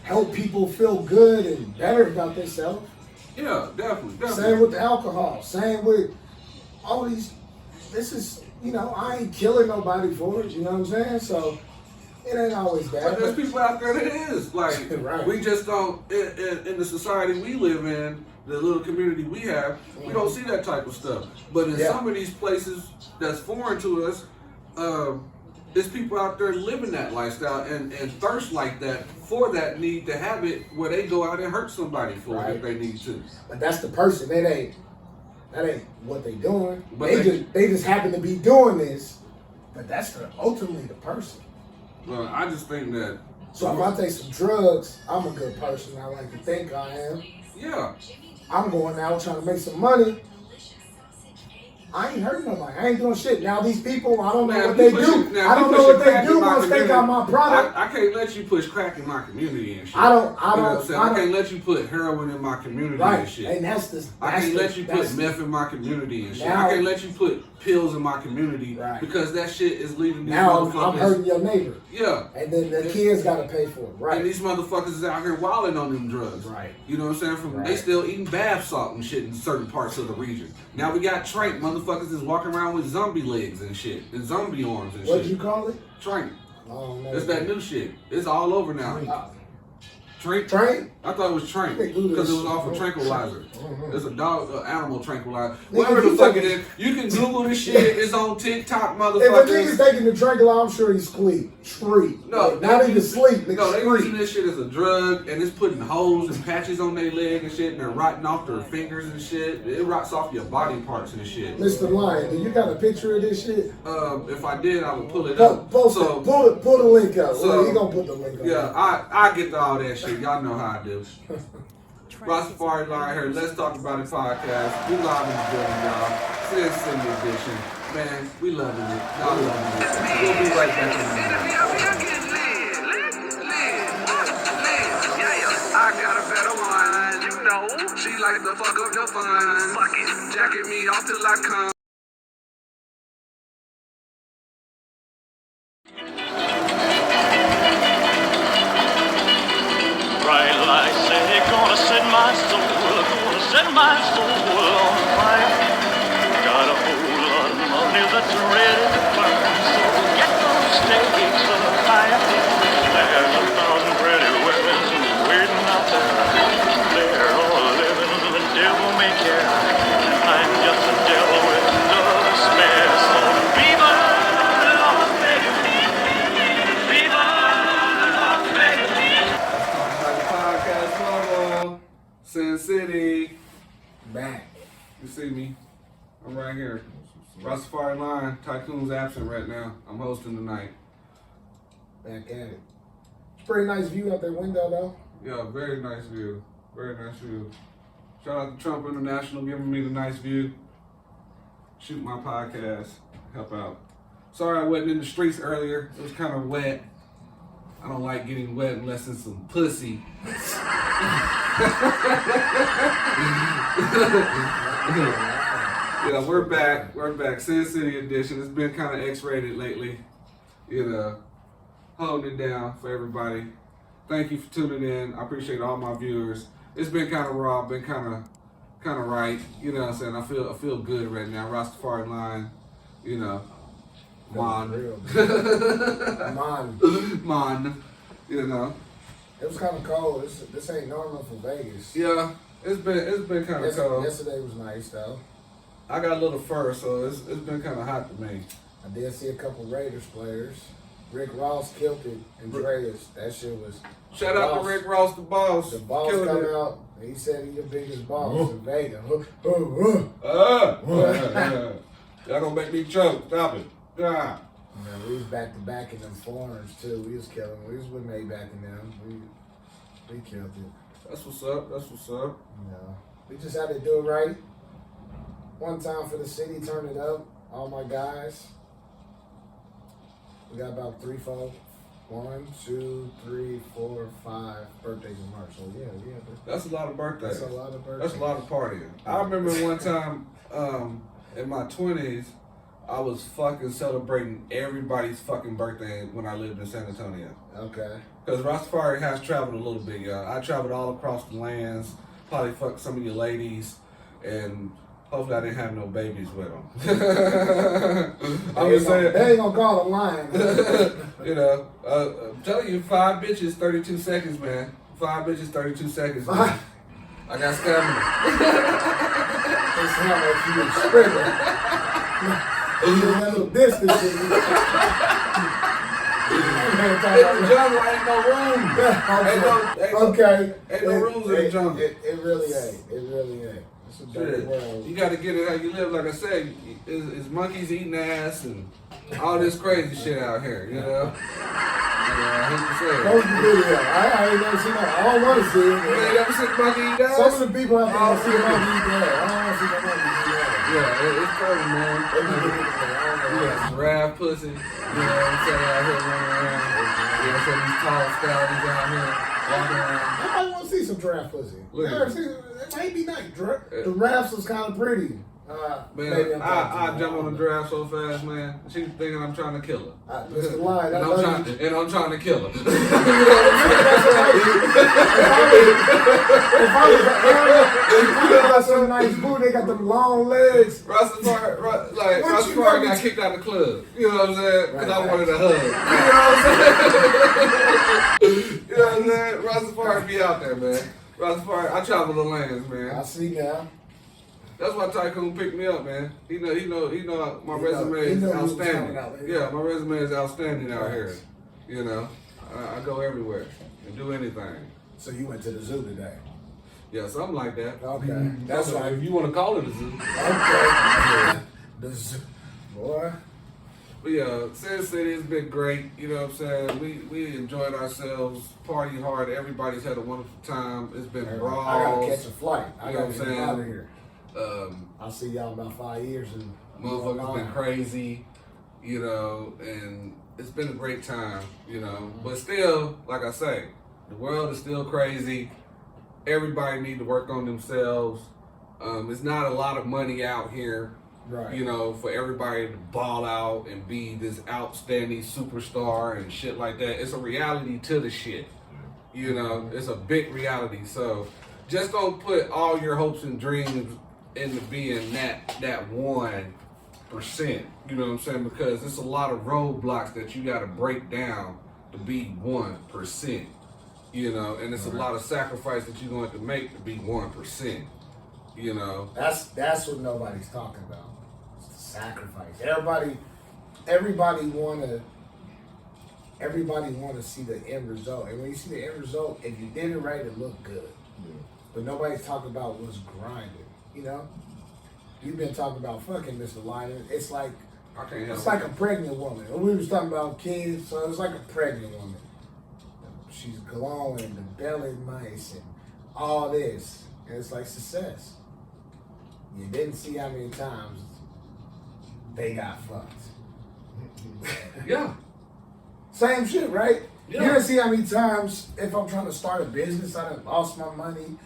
help people feel good and better about themselves. Yeah, definitely. Same with the alcohol. Same with all these. This is, you know, I ain't killing nobody for it. You know what I'm saying? So it ain't always bad. But there's people out there that is like, right. We just don't. In the society we live in, the little community we have, we don't see that type of stuff. But in some of these places that's foreign to us, there's people out there living that lifestyle and thirst like that for that need to have it where they go out and hurt somebody for it if they need to. But that's the person. That ain't what they doing. But they just happen to be doing this. But that's ultimately the person. Well, I just think that. So if I take some drugs, I'm a good person. I like to think I am. Yeah. I'm going out trying to make some money. I ain't hurting nobody. I ain't doing shit. Now these people, I don't know Now, what you they push do. it- now, I you don't push know what it they crack do in my once they got my product. I can't let you push crack in my community and shit. I don't- You know what I'm saying? I can't let you put heroin in my community Right. and shit. And that's the. I that's can't the- let you that's put meth in my community and shit. Now- I can't let you put pills in my community Right. because that shit is leading these Now I'm motherfuckers. hurting your neighbor. Yeah. And then the kids got to pay for it. Right. And these motherfuckers is out here wilding on them drugs. Right. You know what I'm saying? They Right. still eating bath salt and shit in certain parts of the region. Now we got trank. Motherfuckers is walking around with zombie legs and shit. And zombie arms and What shit. do you call it? Trank. Oh, no. It's that new shit. It's all over now. Trank? Trank? I thought it was trank They do because this it was off of shit. tranquilizer. Mhm. It's a dog, animal tranquilizer. Nigga, Whatever you the fuck it taking- is, you can Google this shit. It's on TikTok, If a motherfuckers. nigga's taking the tranquilizer, I'm sure he's sleep. Street. No, Like, not even sleep. Nigga, No, they using street. this shit as a drug, and it's putting holes and patches on their leg and shit, and they're rotting off their fingers and shit. It rots off your body parts and shit. Mr. Lion, do you got a picture of this shit? If I did, I would pull it up. Post So, it. Pull the link up. so- Well, he gonna put the link up. yeah, I get to all that shit. Y'all know how I do. Rastafari Line here. Let's talk about it podcast. We live in the building, y'all. Sin City edition. Man, we loving it. Y'all loving it. We'll be right back in a minute. I got a better one, you know. She like to fuck up the fun. Fuck it, jacket me off till I come. Bright lights say gonna set my soul on fire. Got a whole lot of money that's ready to burn, so get those stakes up higher. There's 1,000 pretty women waiting out there. They're all living the devil may care. I'm just a devil with love to spare. So viva la baby, viva la baby. Podcast logo. Sin City. Back. You see me? I'm right here. Rastafari Line. Tycoon's absent right now. I'm hosting tonight. Back at it. It's a pretty nice view out that window, though. Yeah, very nice view. Very nice view. Shout out to Trump International giving me the nice view. Shoot my podcast. Help out. Sorry I wasn't in the streets earlier. It was kind of wet. I don't like getting wet unless it's some pussy. Yeah, we're back. We're back. Sin City edition. It's been kind of X-rated lately. You know, holding it down for everybody. Thank you for tuning in. I appreciate all my viewers. It's been kind of raw, been kind of right. You know what I'm saying? I feel good right now. Rastafari Line, you know, man, man, you know. It was kind of cold. This ain't normal for Vegas. Yeah, it's been kind of cold. Yesterday was nice though. I got a little fur, so it's been kind of hot to me. I did see a couple Raiders players. Rick Ross killed it in Dreas. That shit was. Shout out to Rick Ross, the boss. The boss Killed come it. out. And he said he the biggest boss in Vegas. Y'all gonna make me choke. Stop it. Ah. Man, we was back to back in them foreigners too. We was killing. We was with Maybach in them. We killed it. That's what's up. That's what's up. Yeah. We just had to do it right. One time for the city, turn it up. All my guys. We got about 3, 4, 1, 2, 3, 4, 5 birthdays in March. So yeah. That's a lot of birthdays. That's a lot of birthdays. That's a lot of partying. I remember one time in my 20s, I was fucking celebrating everybody's fucking birthday when I lived in San Antonio. Okay. Because Rastafari has traveled a little bit, y'all. I traveled all across the lands, probably fucked some of your ladies, and hopefully I didn't have no babies with them. I'm just saying. They ain't gonna call a line. You know, I'm telling you, 5 bitches, 32 seconds, man. 5 bitches, 32 seconds. Man. I got stamina. They sound like you a sprinter. You a little distance. In the jungle ain't no room. Okay. Ain't no rules in the jungle. It really ain't. It really ain't. It's a dirty world. You gotta get it how you live. Like I said, it's monkeys eating ass and all this crazy shit out here, you know? I hate to say it. Post the video. I ain't never seen that. I don't want to see it. You ain't never seen a monkey eat ass? Some of the people have to see a monkey eat that. I don't want to see no monkey eat that. it's perfect, man. We got giraffe pussy. You know what I'm saying? Out here running around. You know, so these tall stallions out here walking around. I might want to see some giraffe pussy. Look at It might be nice. Giraffes was kind of pretty. Man, I jump on the giraffe so fast, man. She's thinking I'm trying to kill her. That's the line. And I'm trying to kill her. If I was an animal, you got some nice booty, they got them long legs. Rastafari got kicked out of the club. You know what I'm saying? Because I wanted a hug. You know what I'm saying? Rastafari be out there, man. Rastafari, I travel the lands, man. I see now. That's why Tycoon picked me up, man. He know my resume is outstanding. Yeah, my resume is outstanding out here. You know, I go everywhere and do anything. So you went to the zoo today? Yeah, something like that. Okay, that's right. If you want to call it a zoo. Okay. The zoo, boy. But yeah, Sin City has been great. You know what I'm saying? We enjoyed ourselves, party hard. Everybody's had a wonderful time. It's been brawls. I gotta catch a flight. I You know gotta what I'm get out of saying? here. I'll see y'all in about 5 years. And Motherfuckers been crazy, you know, and it's been a great time, you know. But still, like I say, the world is still crazy. Everybody need to work on themselves. It's not a lot of money out here, Right. you know, for everybody to ball out and be this outstanding superstar and shit like that. It's a reality to the shit, you know. It's a big reality. So just don't put all your hopes and dreams into being that 1%. You know what I'm saying? Because it's a lot of roadblocks that you got to break down to be 1%. You know, and it's a lot of sacrifice that you're going to make to be 1%. You know, That's what nobody's talking about. It's the sacrifice. Everybody wanna see the end result. And when you see the end result, if you did it right, it looked good. Yeah. But nobody's talking about what's grinding. You know, you've been talking about fucking Mr. Lyman. It's like a pregnant woman. We was talking about kids, so it's like a pregnant woman. She's glowing, the belly mice, and all this, and it's like success. You didn't see how many times they got fucked. yeah. Same shit, right? Yeah. You didn't see how many times if I'm trying to start a business, I done lost my money.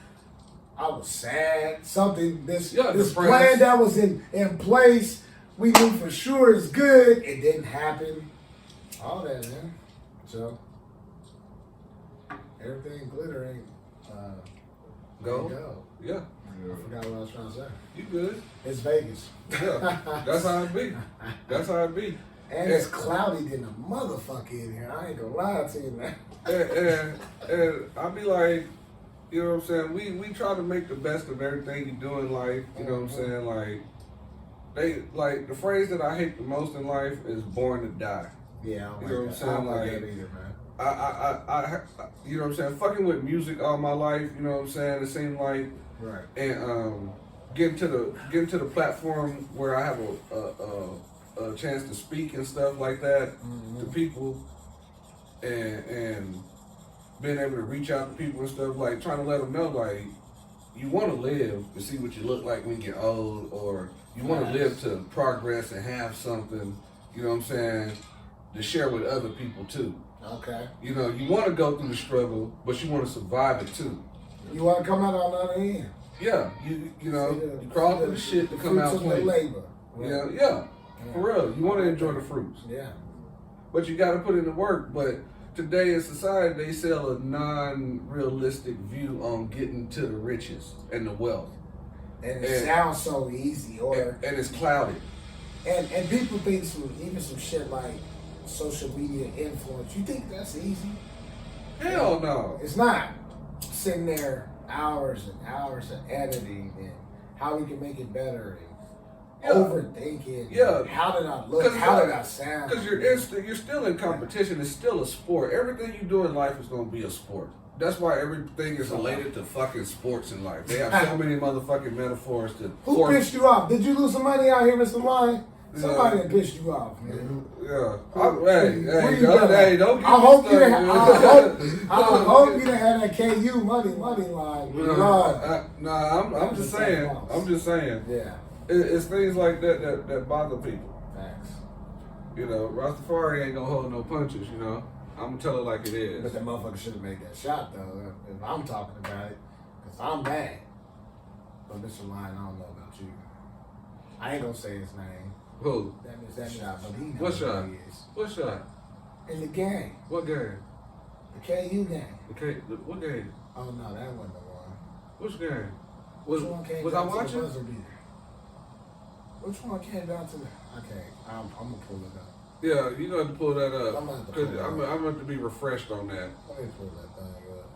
I was sad. This plan that was in place, we knew for sure is good. It didn't happen. All that, man. So everything glitter ain't go. Yeah. I forgot what I was trying to say. You good? It's Vegas. Yeah. That's how it be. That's how it be. And it's cloudy than a motherfucker in here. I ain't gonna lie to you, man. And I be like, you know what I'm saying? We try to make the best of everything you do in life. You know what I'm saying? Like the phrase that I hate the most in life is "born to die." Yeah, you know what I'm saying? I don't like that either, man. I you know what I'm saying? Fucking with music all my life. You know what I'm saying? It seemed like right. And getting to the platform where I have a chance to speak and stuff like that to people, and being able to reach out to people and stuff, like trying to let them know, like, you want to live to see what you look like when you get old, or you want to live to progress and have something, you know what I'm saying, to share with other people too. Okay. You know, you want to go through the struggle, but you want to survive it too. You want to come out on the other end. Yeah, you know, you crawl through the shit to come out clean. Labor. Right. Yeah, for real. You want to enjoy the fruits. Yeah. But you got to put in the work. But today in society, they sell a non-realistic view on getting to the riches and the wealth. And it sounds so easy, and it's clouded. And people think some shit like social media influence. You think that's easy? Hell no. It's not. Sitting there hours and hours of editing and how we can make it better and overthinking. Yeah. How did I look? How did I sound? Because you're still in competition. It's still a sport. Everything you do in life is going to be a sport. That's why everything is related to fucking sports in life. They have so many motherfucking metaphors to. Who pissed you off? Did you lose some money out here, Mr. Lion? Somebody that pissed you off, man. Yeah. Don't get I hope you didn't have that KU money line. I'm just saying. Yeah. it's things like that bother people. Facts. You know, Rastafari ain't gonna hold no punches. You know, I'm gonna tell it like it is. But that motherfucker should have made that shot though. If I'm talking about it, cause I'm mad. But Mr. Lion, I don't know about you. I ain't gonna say his name. Who? That shot, but he knows What shot? who he is. What shot? In the game. What game? The KU game. What game? Oh no, that wasn't the one. Which game? Which one came was I down to the watching? buzzer beater? Which one came down to the? Okay, I'm gonna pull it up. Yeah, you gonna have to pull that up. I'm gonna have to Cause pull it I'm up. gonna have to be refreshed on that. Let me pull that thing up.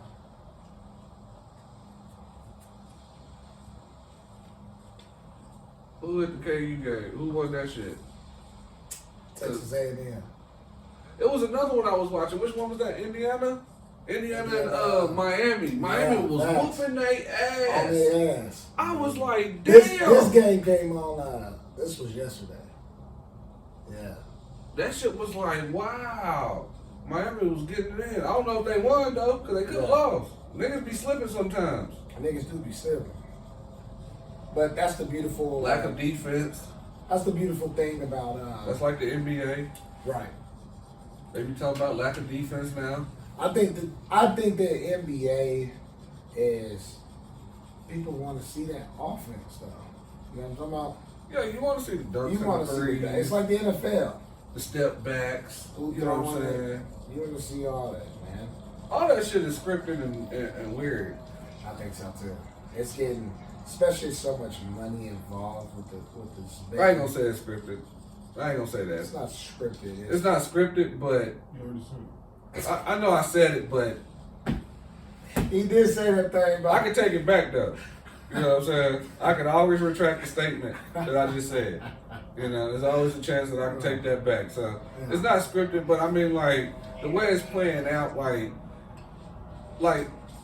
Who at the KU game? Who won that shit? Texas A&M. It was another one I was watching. Which one was that? Indiana and Miami. Miami was whooping their ass. On their ass. I was like, damn. This game came on. This was yesterday. Yeah. That shit was like, wow. Miami was getting it in. I don't know if they won though, because they could have lost. Niggas be slipping sometimes. Niggas do be slipping. But that's the beautiful Lack of defense. That's the beautiful thing about That's like the NBA. Right. They be talking about lack of defense now. I think the NBA is people want to see that offense though. You know what I'm talking about? Yeah, you want to see the dunks. You want to see that. It's like the NFL. The step backs. You know what I'm saying? You want to see all that, man. All that shit is scripted and weird. I think so too. It's getting, especially so much money involved with this. I ain't gonna say it's scripted. I ain't gonna say that. It's not scripted. It's not scripted, but I know I said it, but he did say that thing. But I can take it back though. You know what I'm saying? I can always retract the statement that I just said. You know, there's always a chance that I can take that back. So it's not scripted, but I mean, like the way it's playing out, like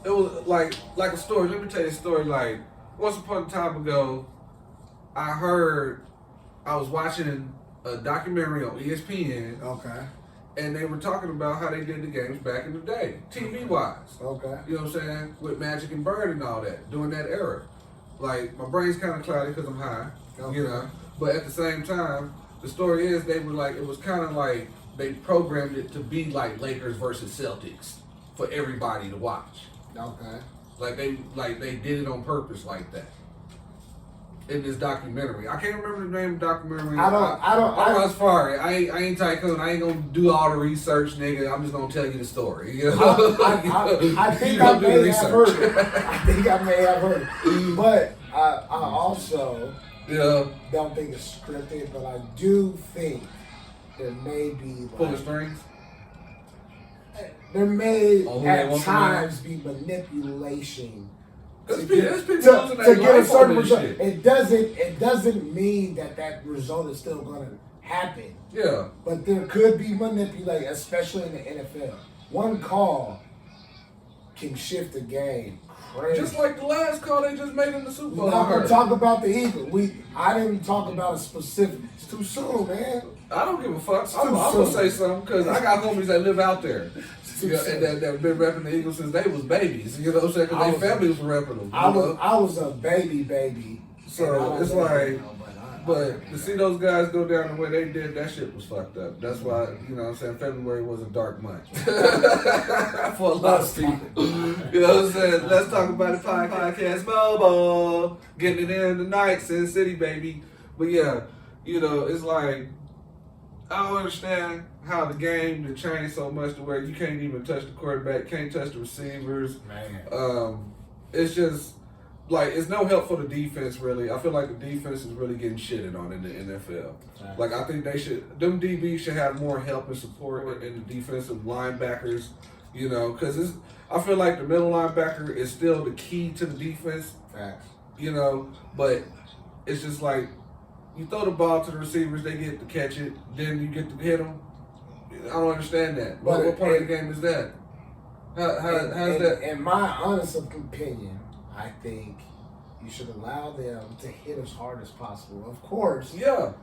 it was like a story. Let me tell you a story. Like once upon a time ago, I was watching a documentary on ESPN. Okay. And they were talking about how they did the games back in the day, TV wise. Okay. You know what I'm saying? With Magic and Bird and all that, during that era. Like, my brain's kind of cloudy because I'm high, you know. But at the same time, the story is they were like, it was kind of like they programmed it to be like Lakers versus Celtics for everybody to watch. Okay. Like they did it on purpose like that. In this documentary, I can't remember the name of the documentary. I'm sorry. I ain't tycoon. I ain't gonna do all the research, nigga. I'm just gonna tell you the story. You know? I think I may have heard it. I think I may have heard it. But I also don't think it's scripted. But I do think there may be pulling strings. There may at times be manipulation. To get a certain result. It doesn't mean that result is still going to happen. Yeah. But there could be manipulation, especially in the NFL. One call can shift the game crazy. Just like the last call they just made in the Super Bowl. We're not going to talk about the Eagles. I didn't talk about a specific. It's too soon, man. I don't give a fuck. I'm going to say something because I got homies that live out there. You know, and that have been repping the Eagles since they was babies. You know what I'm saying? Because their family was repping them. I was a baby. So it's like, but to see those guys go down the way they did, that shit was fucked up. That's why, you know what I'm saying, February was a dark month. For a lot of people. You know what I'm saying? Let's talk about it, podcast mobile. Getting it in tonight, Sin City, baby. But yeah, you know, it's like, I don't understand how the game has changed so much to where you can't even touch the quarterback, can't touch the receivers. Man. It's just like it's no help for the defense really. I feel like the defense is really getting shitted on in the NFL. Right. Like I think them DBs should have more help and support in the defensive linebackers. You know, because I feel like the middle linebacker is still the key to the defense. Facts. You know, but it's just like you throw the ball to the receivers, they get to catch it, then you get to hit them. I don't understand that. What part of the game is that? How's that? In my honest opinion, I think you should allow them to hit as hard as possible. Of course. Yeah.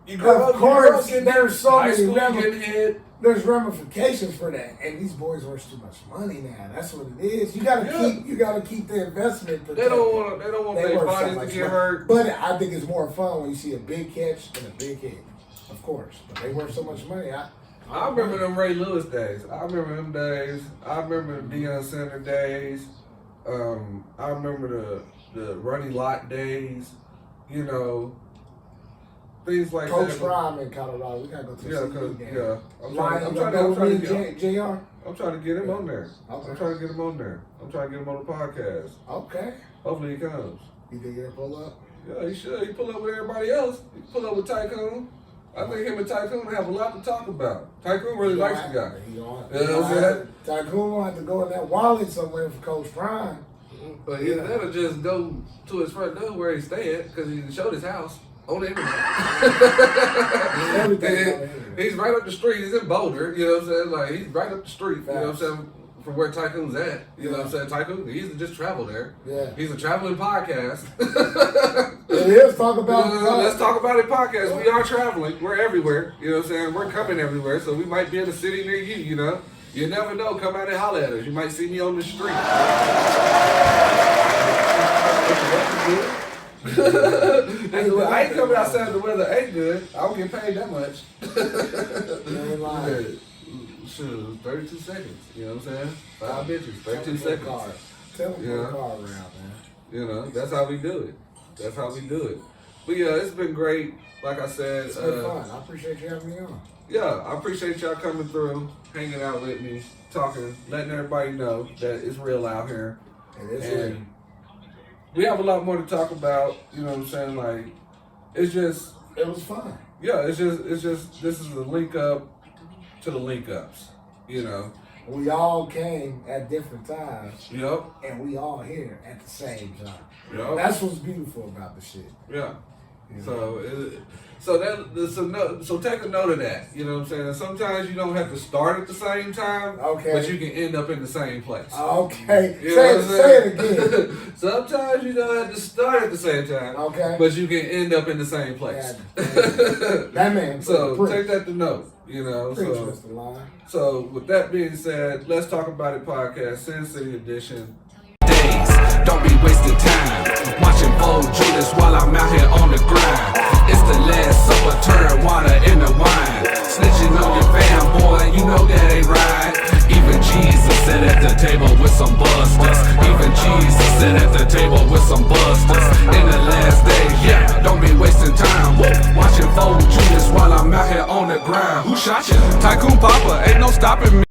Of course, there's so many getting hit. there's ramifications for that, and these boys worth too much money now. That's what it is. You gotta keep the investment. They don't want their bodies to get hurt. But I think it's more fun when you see a big catch and a big hit, of course. But they worth so much money. I remember them Ray Lewis days. I remember them days. I remember the Deion Center days. I remember the Running Lot days. You know, things like Coach that. Prime in Colorado. We gotta go to the game. Yeah. I'm trying to get him on there. Okay. I'm trying to get him on there. I'm trying to get him on the podcast. Okay. Hopefully he comes. You think he'll pull up? Yeah, he should. He pull up with everybody else. He pull up with Tycoon. I think him and Tycoon have a lot to talk about. Tycoon really likes the guy. You know what I'm saying? Tycoon will have to go in that wallet somewhere for Coach Prime. But either that or just go to his front door where he stay at, because he showed his house on the internet. He's right up the street. He's in Boulder, you know what I'm saying? Like, he's right up the street, you know what I'm saying? From where Tycoon's at, you know what I'm saying? Tycoon, he used to just travel there. Yeah. He's a traveling podcast. Let's talk about Let's talk about it podcast. We are traveling. We're everywhere. You know what I'm saying? We're coming everywhere, so we might be in a city near you, you know? You never know. Come out and holler at us. You might see me on the street. I ain't coming outside if the weather ain't good. I don't get paid that much. Shoot, 32 seconds. You know what I'm saying? 5 bitches, 32 seconds. Tell them to put a car around, man. You know, that's how we do it. That's how we do it. But yeah, it's been great. Like I said, It's been fun. I appreciate you having me on. Yeah, I appreciate y'all coming through, hanging out with me, talking, letting everybody know that it's real out here. It is and real. We have a lot more to talk about. You know what I'm saying? Like, it's just. It was fun. Yeah, it's just. This is the link up to the link ups. You know. We all came at different times. Yep. And we all here at the same time. Yep. That's what's beautiful about the shit. Yeah. So take a note of that. You know what I'm saying? And sometimes you don't have to start at the same time. Okay. But you can end up in the same place. Okay. You know Say it again. Sometimes you don't have to start at the same time. Okay. But you can end up in the same place. That man. So take that to note. You know. So with that being said, let's talk about it podcast, Sin City edition. Don't be wasting time watching Bo Judas while I'm out here on the grind. It's the last supper, turn water into wine. Snitching on your fam, boy, you know that ain't right. Even Jesus sat at the table with some busters. Even Jesus sat at the table with some busters. In the last days, yeah, don't be wasting time watching Bo Judas while I'm out here on the grind. Who shot you? Tycoon Papa, ain't no stopping me.